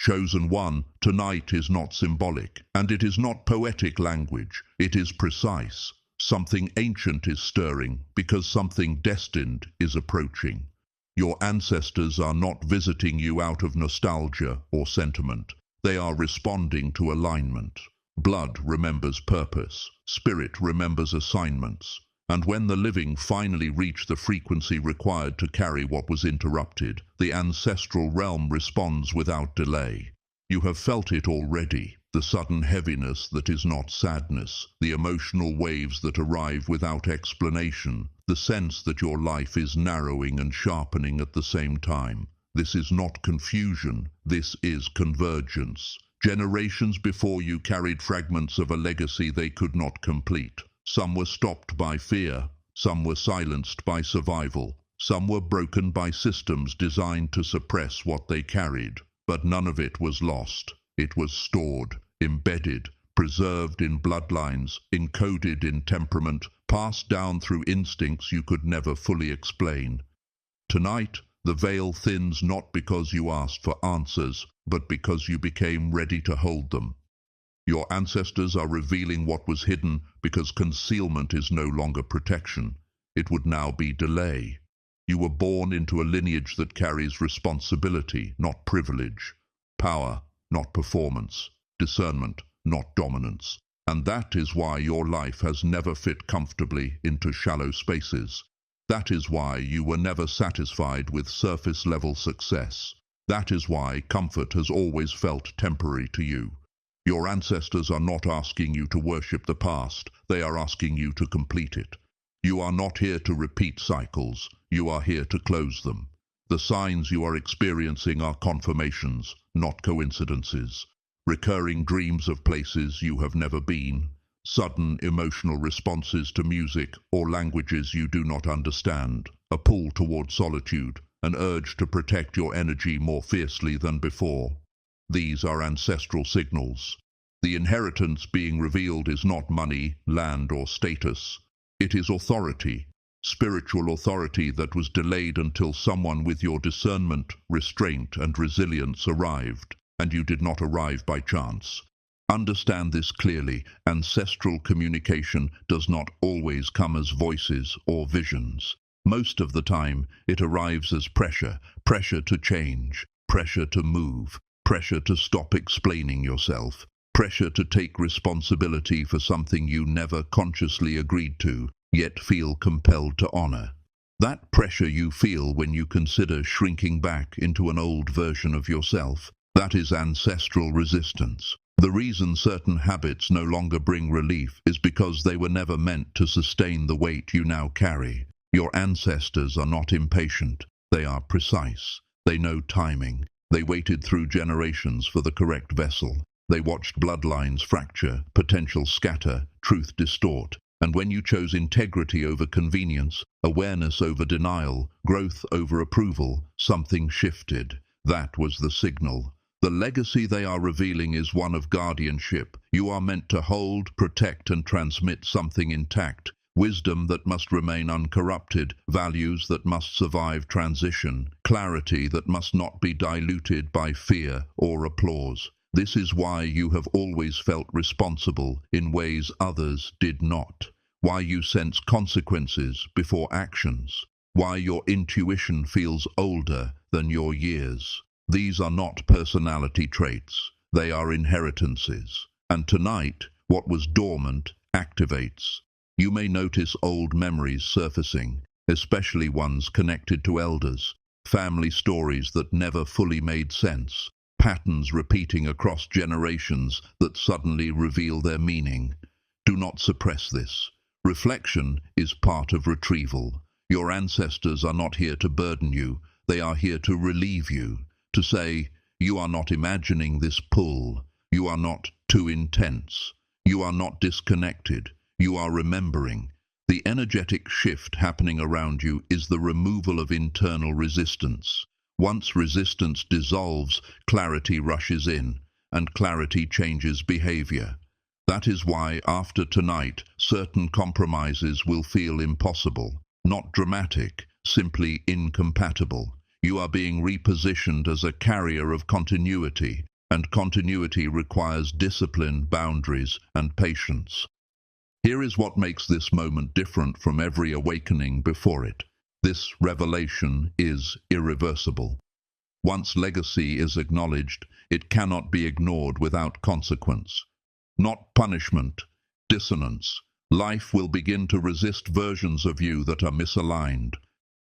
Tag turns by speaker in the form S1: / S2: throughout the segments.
S1: Chosen one, tonight is not symbolic, and it is not poetic language. It is precise. Something ancient is stirring, because something destined is approaching. Your ancestors are not visiting you out of nostalgia or sentiment. They are responding to alignment. Blood remembers purpose. Spirit remembers assignments. And when the living finally reach the frequency required to carry what was interrupted, the ancestral realm responds without delay. You have felt it already, the sudden heaviness that is not sadness, the emotional waves that arrive without explanation, the sense that your life is narrowing and sharpening at the same time. This is not confusion, this is convergence. Generations before you carried fragments of a legacy they could not complete. Some were stopped by fear, some were silenced by survival, some were broken by systems designed to suppress what they carried. But none of it was lost. It was stored, embedded, preserved in bloodlines, encoded in temperament, passed down through instincts you could never fully explain. Tonight, the veil thins not because you asked for answers, but because you became ready to hold them. Your ancestors are revealing what was hidden because concealment is no longer protection. It would now be delay. You were born into a lineage that carries responsibility, not privilege, power, not performance, discernment, not dominance. And that is why your life has never fit comfortably into shallow spaces. That is why you were never satisfied with surface-level success. That is why comfort has always felt temporary to you. Your ancestors are not asking you to worship the past, they are asking you to complete it. You are not here to repeat cycles, you are here to close them. The signs you are experiencing are confirmations, not coincidences. Recurring dreams of places you have never been, sudden emotional responses to music or languages you do not understand, a pull toward solitude, an urge to protect your energy more fiercely than before. These are ancestral signals. The inheritance being revealed is not money, land, or status. It is authority, spiritual authority that was delayed until someone with your discernment, restraint, and resilience arrived, and you did not arrive by chance. Understand this clearly. Ancestral communication does not always come as voices or visions. Most of the time, it arrives as pressure, pressure to change, pressure to move, pressure to stop explaining yourself, pressure to take responsibility for something you never consciously agreed to, yet feel compelled to honor. That pressure you feel when you consider shrinking back into an old version of yourself, that is ancestral resistance. The reason certain habits no longer bring relief is because they were never meant to sustain the weight you now carry. Your ancestors are not impatient, they are precise. They know timing. They waited through generations for the correct vessel. They watched bloodlines fracture, potential scatter, truth distort. And when you chose integrity over convenience, awareness over denial, growth over approval, something shifted. That was the signal. The legacy they are revealing is one of guardianship. You are meant to hold, protect, and transmit something intact. Wisdom that must remain uncorrupted, values that must survive transition, clarity that must not be diluted by fear or applause. This is why you have always felt responsible in ways others did not. Why you sense consequences before actions. Why your intuition feels older than your years. These are not personality traits. They are inheritances. And tonight, what was dormant activates. You may notice old memories surfacing, especially ones connected to elders, family stories that never fully made sense, patterns repeating across generations that suddenly reveal their meaning. Do not suppress this. Reflection is part of retrieval. Your ancestors are not here to burden you, they are here to relieve you, to say, you are not imagining this pull, you are not too intense, you are not disconnected. You are remembering. The energetic shift happening around you is the removal of internal resistance. Once resistance dissolves, clarity rushes in, and clarity changes behavior. That is why, after tonight, certain compromises will feel impossible. Not dramatic, simply incompatible. You are being repositioned as a carrier of continuity, and continuity requires discipline, boundaries, and patience. Here is what makes this moment different from every awakening before it. This revelation is irreversible. Once legacy is acknowledged, it cannot be ignored without consequence. Not punishment, dissonance. Life will begin to resist versions of you that are misaligned.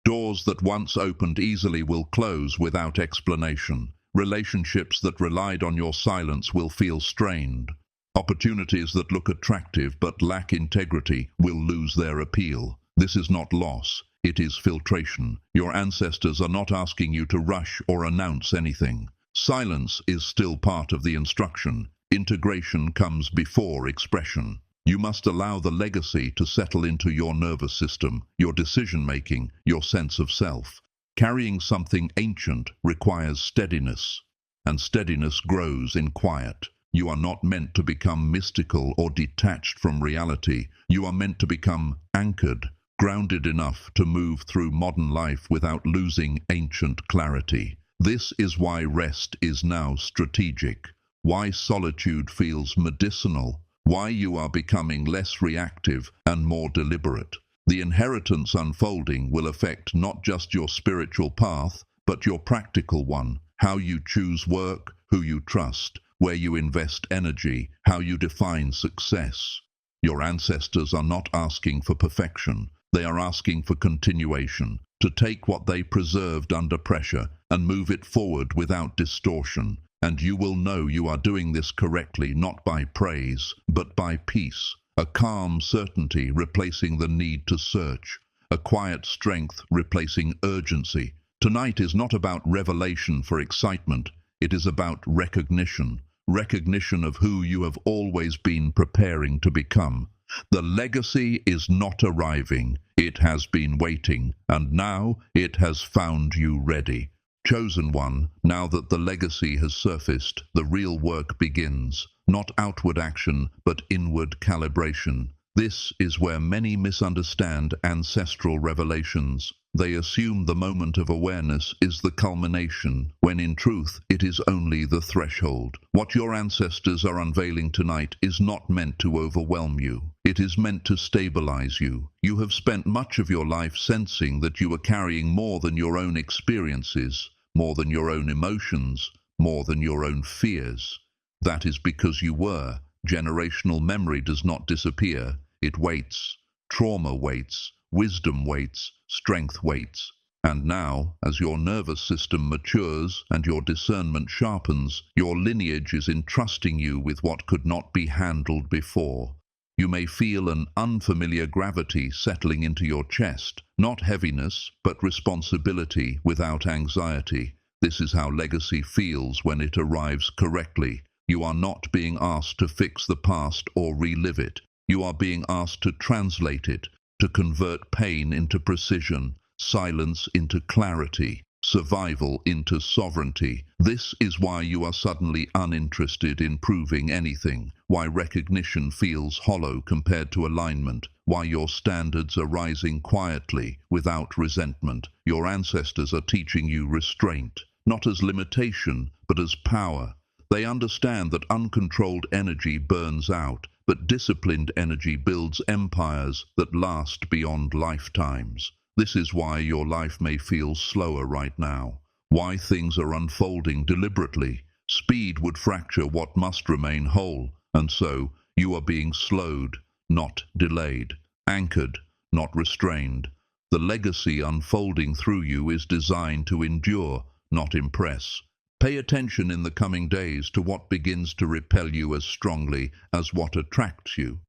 S1: Doors that once opened easily will close without explanation. Relationships that relied on your silence will feel strained. Opportunities that look attractive but lack integrity will lose their appeal. This is not loss, it is filtration. Your ancestors are not asking you to rush or announce anything. Silence is still part of the instruction. Integration comes before expression. You must allow the legacy to settle into your nervous system, your decision-making, your sense of self. Carrying something ancient requires steadiness, and steadiness grows in quiet. You are not meant to become mystical or detached from reality. You are meant to become anchored, grounded enough to move through modern life without losing ancient clarity. This is why rest is now strategic, why solitude feels medicinal, why you are becoming less reactive and more deliberate. The inheritance unfolding will affect not just your spiritual path, but your practical one, how you choose work, who you trust, where you invest energy, how you define success. Your ancestors are not asking for perfection, they are asking for continuation, to take what they preserved under pressure and move it forward without distortion. And you will know you are doing this correctly, not by praise, but by peace. A calm certainty replacing the need to search. A quiet strength replacing urgency. Tonight is not about revelation for excitement. It is about recognition. Recognition of who you have always been preparing to become. The legacy is not arriving. It has been waiting, and now it has found you ready. Chosen one, now that the legacy has surfaced, the real work begins. Not outward action, but inward calibration. This is where many misunderstand ancestral revelations. They assume the moment of awareness is the culmination, when in truth it is only the threshold. What your ancestors are unveiling tonight is not meant to overwhelm you. It is meant to stabilize you. You have spent much of your life sensing that you are carrying more than your own experiences, more than your own emotions, more than your own fears. That is because you were. Generational memory does not disappear. It waits. Trauma waits. Wisdom waits. Strength waits. And now, as your nervous system matures and your discernment sharpens, your lineage is entrusting you with what could not be handled before. You may feel an unfamiliar gravity settling into your chest, not heaviness, but responsibility without anxiety. This is how legacy feels when it arrives correctly. You are not being asked to fix the past or relive it. You are being asked to translate it, to convert pain into precision, silence into clarity, survival into sovereignty. This is why you are suddenly uninterested in proving anything, why recognition feels hollow compared to alignment, why your standards are rising quietly, without resentment. Your ancestors are teaching you restraint, not as limitation, but as power. They understand that uncontrolled energy burns out, but disciplined energy builds empires that last beyond lifetimes. This is why your life may feel slower right now, why things are unfolding deliberately. Speed would fracture what must remain whole, and so you are being slowed, not delayed, anchored, not restrained. The legacy unfolding through you is designed to endure, not impress. Pay attention in the coming days to what begins to repel you as strongly as what attracts you.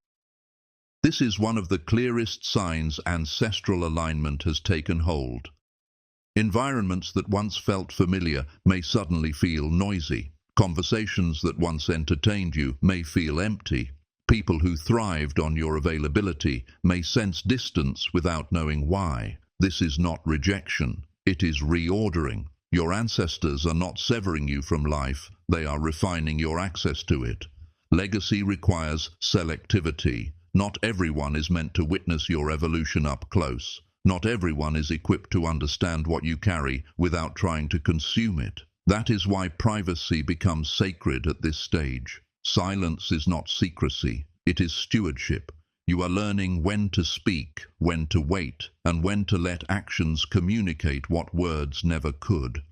S1: This is one of the clearest signs ancestral alignment has taken hold. Environments that once felt familiar may suddenly feel noisy. Conversations that once entertained you may feel empty. People who thrived on your availability may sense distance without knowing why. This is not rejection, it is reordering. Your ancestors are not severing you from life, they are refining your access to it. Legacy requires selectivity. Not everyone is meant to witness your evolution up close. Not everyone is equipped to understand what you carry without trying to consume it. That is why privacy becomes sacred at this stage. Silence is not secrecy, it is stewardship. You are learning when to speak, when to wait, and when to let actions communicate what words never could.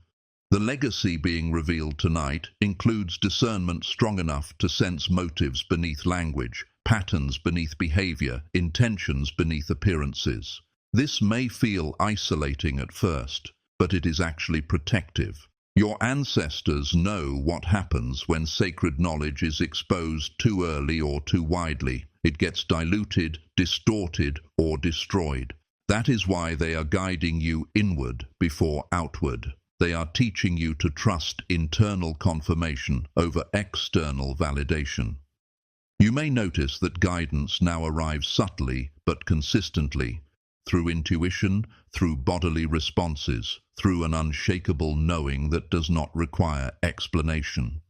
S1: The legacy being revealed tonight includes discernment strong enough to sense motives beneath language, patterns beneath behavior, intentions beneath appearances. This may feel isolating at first, but it is actually protective. Your ancestors know what happens when sacred knowledge is exposed too early or too widely. It gets diluted, distorted, or destroyed. That is why they are guiding you inward before outward. They are teaching you to trust internal confirmation over external validation. You may notice that guidance now arrives subtly but consistently, through intuition, through bodily responses, through an unshakable knowing that does not require explanation.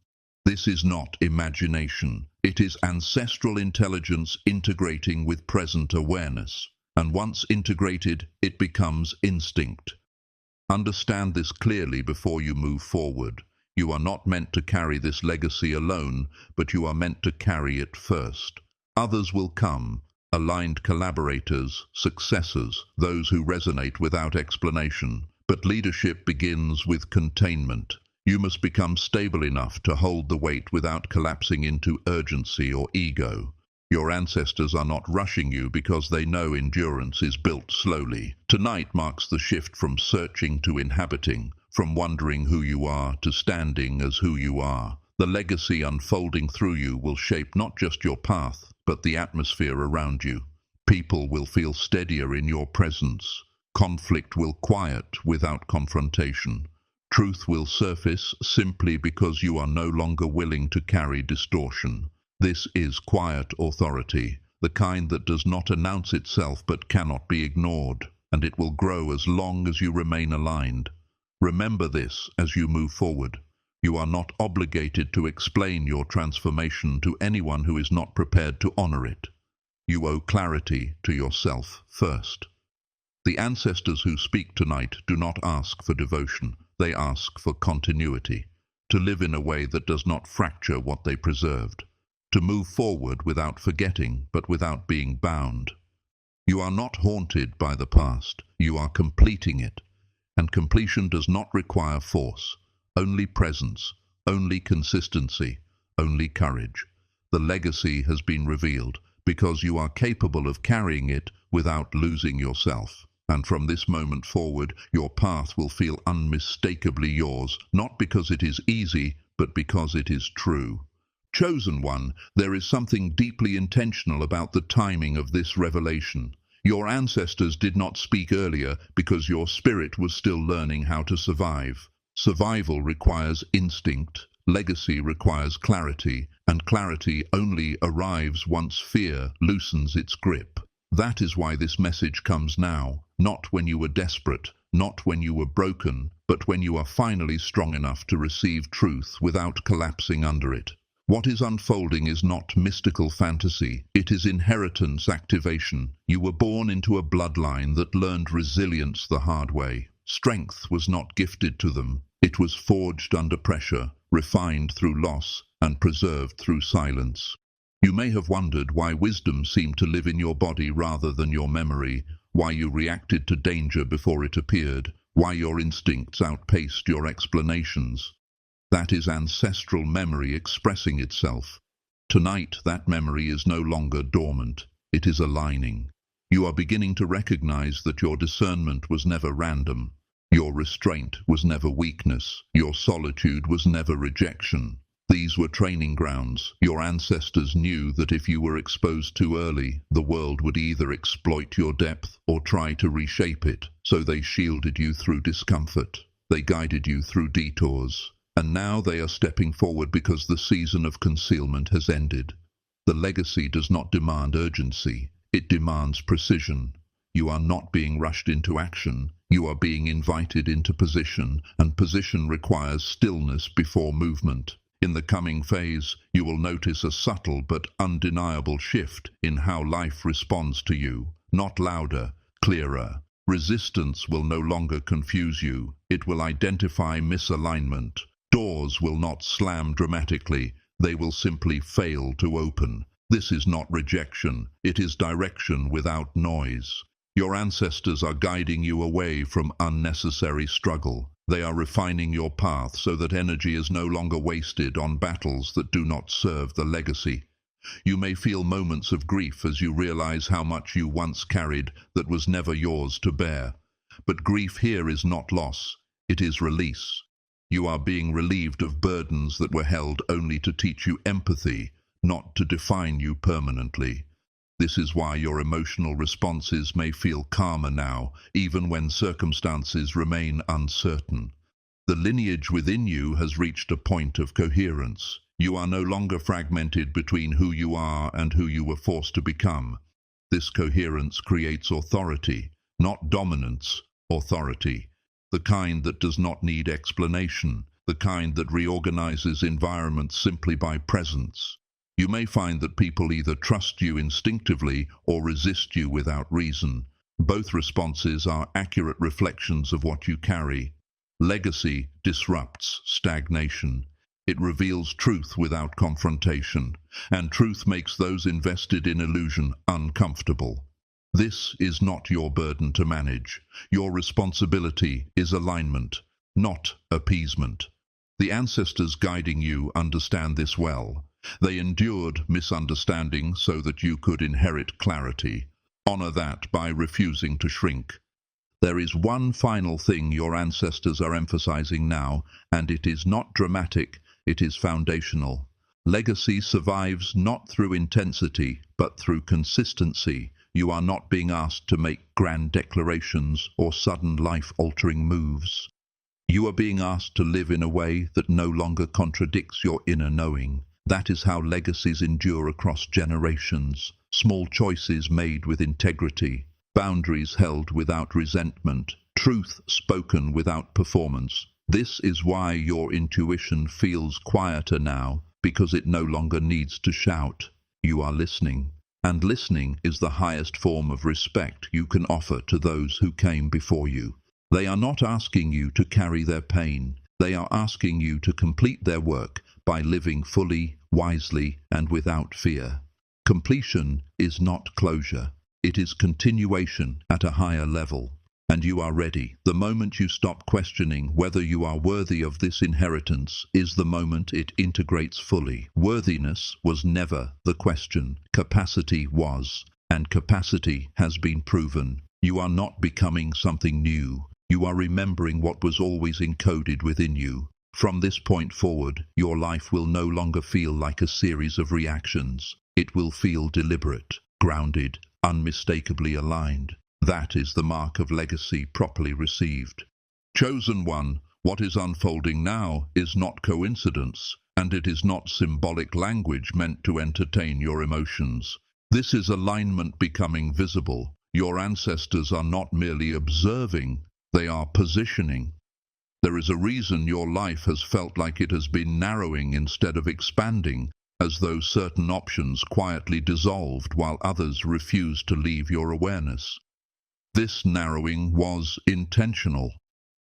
S1: This is not imagination. It is ancestral intelligence integrating with present awareness. And once integrated, it becomes instinct. Understand this clearly before you move forward. You are not meant to carry this legacy alone, but you are meant to carry it first. Others will come, aligned collaborators, successors, those who resonate without explanation. But leadership begins with containment. You must become stable enough to hold the weight without collapsing into urgency or ego. Your ancestors are not rushing you because they know endurance is built slowly. Tonight marks the shift from searching to inhabiting, from wondering who you are to standing as who you are. The legacy unfolding through you will shape not just your path, but the atmosphere around you. People will feel steadier in your presence. Conflict will quiet without confrontation. Truth will surface simply because you are no longer willing to carry distortion. This is quiet authority, the kind that does not announce itself but cannot be ignored, and it will grow as long as you remain aligned. Remember this as you move forward. You are not obligated to explain your transformation to anyone who is not prepared to honor it. You owe clarity to yourself first. The ancestors who speak tonight do not ask for devotion, they ask for continuity, to live in a way that does not fracture what they preserved. To move forward without forgetting, but without being bound. You are not haunted by the past, you are completing it. And completion does not require force, only presence, only consistency, only courage. The legacy has been revealed because you are capable of carrying it without losing yourself. And from this moment forward, your path will feel unmistakably yours, not because it is easy, but because it is true. Chosen one, there is something deeply intentional about the timing of this revelation. Your ancestors did not speak earlier because your spirit was still learning how to survive. Survival requires instinct, legacy requires clarity, and clarity only arrives once fear loosens its grip. That is why this message comes now, not when you were desperate, not when you were broken, but when you are finally strong enough to receive truth without collapsing under it. What is unfolding is not mystical fantasy, it is inheritance activation. You were born into a bloodline that learned resilience the hard way. Strength was not gifted to them, it was forged under pressure, refined through loss, and preserved through silence. You may have wondered why wisdom seemed to live in your body rather than your memory, why you reacted to danger before it appeared, why your instincts outpaced your explanations. That is ancestral memory expressing itself. Tonight, that memory is no longer dormant. It is aligning. You are beginning to recognize that your discernment was never random. Your restraint was never weakness. Your solitude was never rejection. These were training grounds. Your ancestors knew that if you were exposed too early, the world would either exploit your depth or try to reshape it. So they shielded you through discomfort. They guided you through detours. And now they are stepping forward because the season of concealment has ended. The legacy does not demand urgency, it demands precision. You are not being rushed into action, you are being invited into position, and position requires stillness before movement. In the coming phase, you will notice a subtle but undeniable shift in how life responds to you, not louder, clearer. Resistance will no longer confuse you, it will identify misalignment. Doors will not slam dramatically, they will simply fail to open. This is not rejection, it is direction without noise. Your ancestors are guiding you away from unnecessary struggle. They are refining your path so that energy is no longer wasted on battles that do not serve the legacy. You may feel moments of grief as you realize how much you once carried that was never yours to bear. But grief here is not loss, it is release. You are being relieved of burdens that were held only to teach you empathy, not to define you permanently. This is why your emotional responses may feel calmer now, even when circumstances remain uncertain. The lineage within you has reached a point of coherence. You are no longer fragmented between who you are and who you were forced to become. This coherence creates authority, not dominance, authority. The kind that does not need explanation, the kind that reorganizes environments simply by presence. You may find that people either trust you instinctively or resist you without reason. Both responses are accurate reflections of what you carry. Legacy disrupts stagnation. It reveals truth without confrontation, and truth makes those invested in illusion uncomfortable. This is not your burden to manage. Your responsibility is alignment, not appeasement. The ancestors guiding you understand this well. They endured misunderstanding so that you could inherit clarity. Honor that by refusing to shrink. There is one final thing your ancestors are emphasizing now, and it is not dramatic, it is foundational. Legacy survives not through intensity, but through consistency. You are not being asked to make grand declarations or sudden life-altering moves. You are being asked to live in a way that no longer contradicts your inner knowing. That is how legacies endure across generations. Small choices made with integrity, boundaries held without resentment, truth spoken without performance. This is why your intuition feels quieter now, because it no longer needs to shout. You are listening. And listening is the highest form of respect you can offer to those who came before you. They are not asking you to carry their pain. They are asking you to complete their work by living fully, wisely, and without fear. Completion is not closure. It is continuation at a higher level. And you are ready. The moment you stop questioning whether you are worthy of this inheritance is the moment it integrates fully. Worthiness was never the question. Capacity was, and capacity has been proven. You are not becoming something new. You are remembering what was always encoded within you. From this point forward, your life will no longer feel like a series of reactions. It will feel deliberate, grounded, unmistakably aligned. That is the mark of legacy properly received. Chosen one, what is unfolding now is not coincidence, and it is not symbolic language meant to entertain your emotions. This is alignment becoming visible. Your ancestors are not merely observing, they are positioning. There is a reason your life has felt like it has been narrowing instead of expanding, as though certain options quietly dissolved while others refused to leave your awareness. This narrowing was intentional.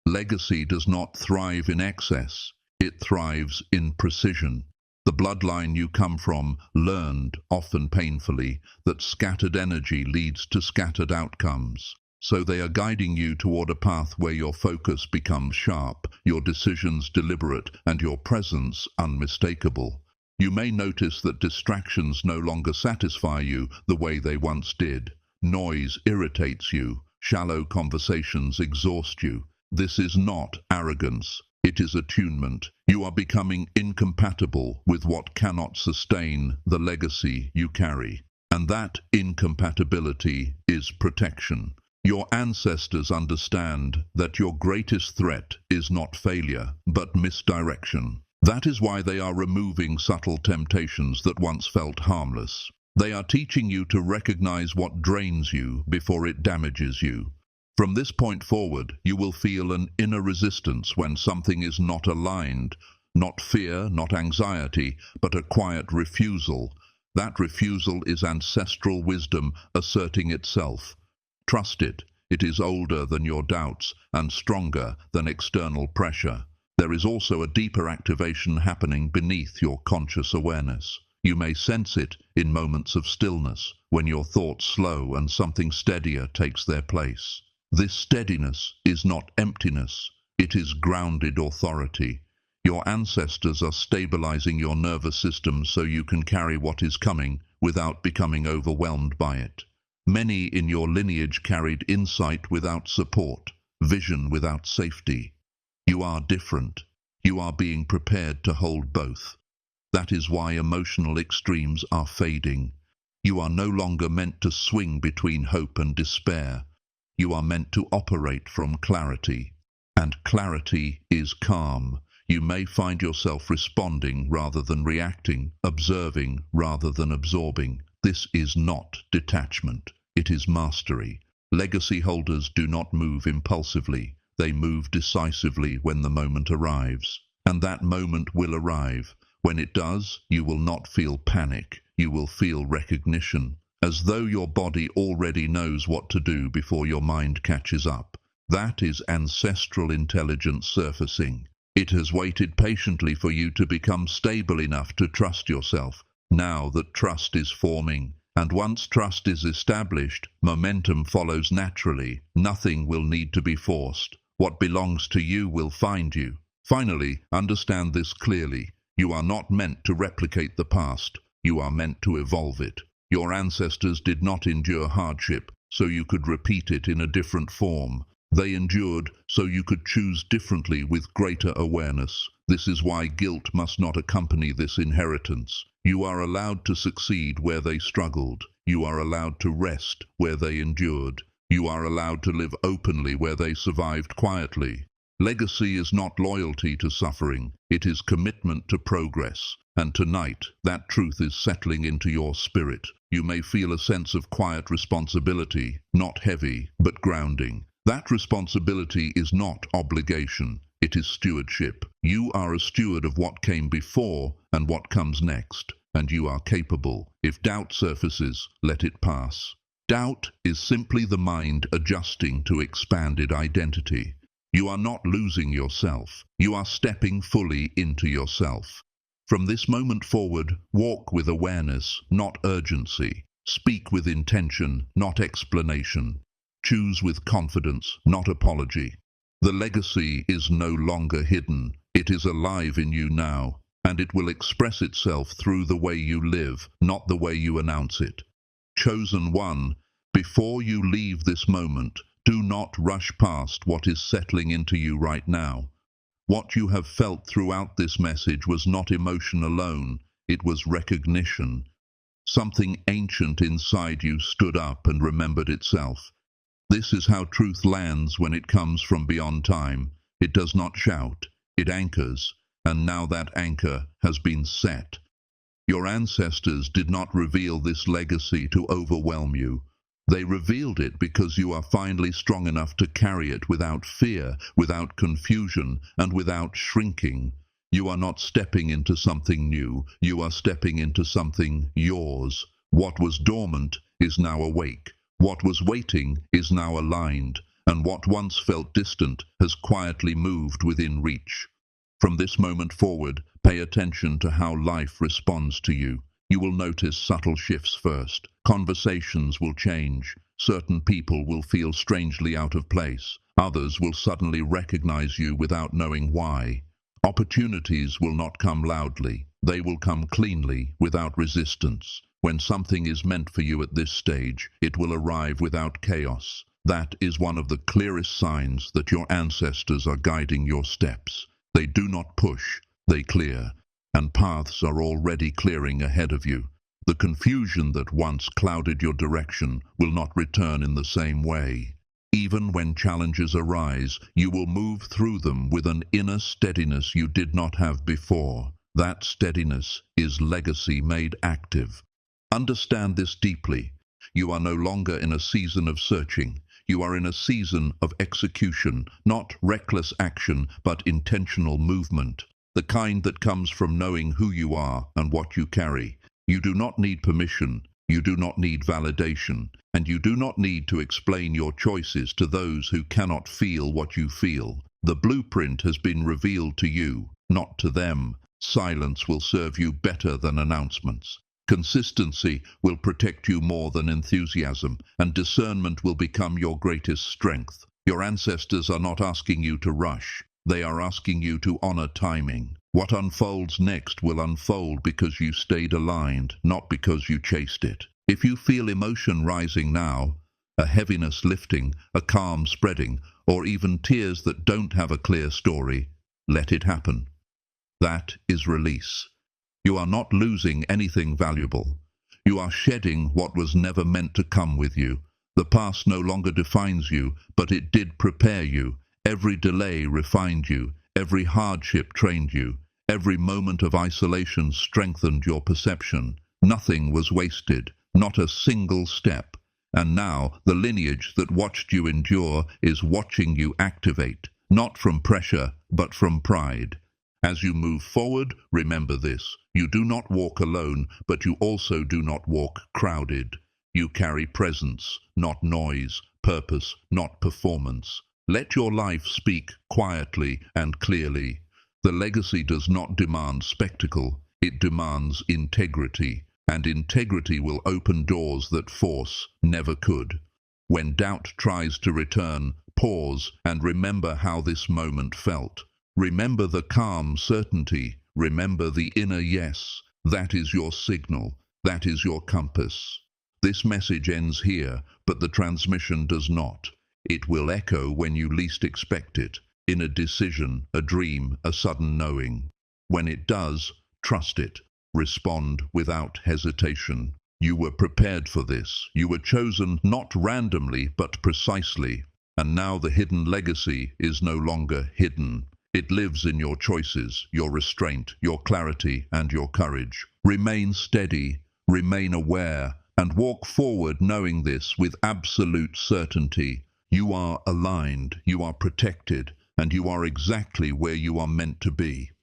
S1: Legacy does not thrive in excess, it thrives in precision. The bloodline you come from learned, often painfully, that scattered energy leads to scattered outcomes. So they are guiding you toward a path where your focus becomes sharp, your decisions deliberate, and your presence unmistakable. You may notice that distractions no longer satisfy you the way they once did. Noise irritates you. Shallow conversations exhaust you. This is not arrogance. It is attunement. You are becoming incompatible with what cannot sustain the legacy you carry. And that incompatibility is protection. Your ancestors understand that your greatest threat is not failure, but misdirection. That is why they are removing subtle temptations that once felt harmless. They are teaching you to recognize what drains you before it damages you. From this point forward, you will feel an inner resistance when something is not aligned. Not fear, not anxiety, but a quiet refusal. That refusal is ancestral wisdom asserting itself. Trust it. It is older than your doubts and stronger than external pressure. There is also a deeper activation happening beneath your conscious awareness. You may sense it in moments of stillness, when your thoughts slow and something steadier takes their place. This steadiness is not emptiness, it is grounded authority. Your ancestors are stabilizing your nervous system so you can carry what is coming without becoming overwhelmed by it. Many in your lineage carried insight without support, vision without safety. You are different. You are being prepared to hold both. That is why emotional extremes are fading. You are no longer meant to swing between hope and despair. You are meant to operate from clarity. And clarity is calm. You may find yourself responding rather than reacting, observing rather than absorbing. This is not detachment. It is mastery. Legacy holders do not move impulsively. They move decisively when the moment arrives. And that moment will arrive. When it does, you will not feel panic. You will feel recognition, as though your body already knows what to do before your mind catches up. That is ancestral intelligence surfacing. It has waited patiently for you to become stable enough to trust yourself. Now that trust is forming, and once trust is established, momentum follows naturally. Nothing will need to be forced. What belongs to you will find you. Finally, understand this clearly. You are not meant to replicate the past. You are meant to evolve it. Your ancestors did not endure hardship, so you could repeat it in a different form. They endured so you could choose differently with greater awareness. This is why guilt must not accompany this inheritance. You are allowed to succeed where they struggled. You are allowed to rest where they endured. You are allowed to live openly where they survived quietly. Legacy is not loyalty to suffering. It is commitment to progress. And tonight, that truth is settling into your spirit. You may feel a sense of quiet responsibility, not heavy, but grounding. That responsibility is not obligation, it is stewardship. You are a steward of what came before and what comes next, and you are capable. If doubt surfaces, let it pass. Doubt is simply the mind adjusting to expanded identity. You are not losing yourself, you are stepping fully into yourself. From this moment forward, walk with awareness, not urgency. Speak with intention, not explanation. Choose with confidence, not apology. The legacy is no longer hidden. It is alive in you now, and it will express itself through the way you live, not the way you announce it. Chosen one, before you leave this moment, do not rush past what is settling into you right now. What you have felt throughout this message was not emotion alone, it was recognition. Something ancient inside you stood up and remembered itself. This is how truth lands when it comes from beyond time. It does not shout, it anchors, and now that anchor has been set. Your ancestors did not reveal this legacy to overwhelm you. They revealed it because you are finally strong enough to carry it without fear, without confusion, and without shrinking. You are not stepping into something new, you are stepping into something yours. What was dormant is now awake. What was waiting is now aligned, and what once felt distant has quietly moved within reach. From this moment forward, pay attention to how life responds to you. You will notice subtle shifts first. Conversations will change. Certain people will feel strangely out of place. Others will suddenly recognize you without knowing why. Opportunities will not come loudly. They will come cleanly, without resistance. When something is meant for you at this stage, it will arrive without chaos. That is one of the clearest signs that your ancestors are guiding your steps. They do not push, they clear, and paths are already clearing ahead of you. The confusion that once clouded your direction will not return in the same way. Even when challenges arise, you will move through them with an inner steadiness you did not have before. That steadiness is legacy made active. Understand this deeply. You are no longer in a season of searching. You are in a season of execution, not reckless action, but intentional movement. The kind that comes from knowing who you are and what you carry. You do not need permission. You do not need validation. And you do not need to explain your choices to those who cannot feel what you feel. The blueprint has been revealed to you, not to them. Silence will serve you better than announcements. Consistency will protect you more than enthusiasm, and discernment will become your greatest strength. Your ancestors are not asking you to rush. They are asking you to honor timing. What unfolds next will unfold because you stayed aligned, not because you chased it. If you feel emotion rising now, a heaviness lifting, a calm spreading, or even tears that don't have a clear story, let it happen. That is release. You are not losing anything valuable. You are shedding what was never meant to come with you. The past no longer defines you, but it did prepare you. Every delay refined you. Every hardship trained you. Every moment of isolation strengthened your perception. Nothing was wasted, not a single step. And now the lineage that watched you endure is watching you activate, not from pressure, but from pride. As you move forward, remember this. You do not walk alone, but you also do not walk crowded. You carry presence, not noise, purpose, not performance. Let your life speak quietly and clearly. The legacy does not demand spectacle, it demands integrity, and integrity will open doors that force never could. When doubt tries to return, pause and remember how this moment felt. Remember the calm certainty. Remember the inner yes. That is your signal. That is your compass. This message ends here, but the transmission does not. It will echo when you least expect it, in a decision, a dream, a sudden knowing. When it does, trust it. Respond without hesitation. You were prepared for this. You were chosen not randomly, but precisely. And now the hidden legacy is no longer hidden. It lives in your choices, your restraint, your clarity, and your courage. Remain steady, remain aware, and walk forward knowing this with absolute certainty. You are aligned, you are protected, and you are exactly where you are meant to be.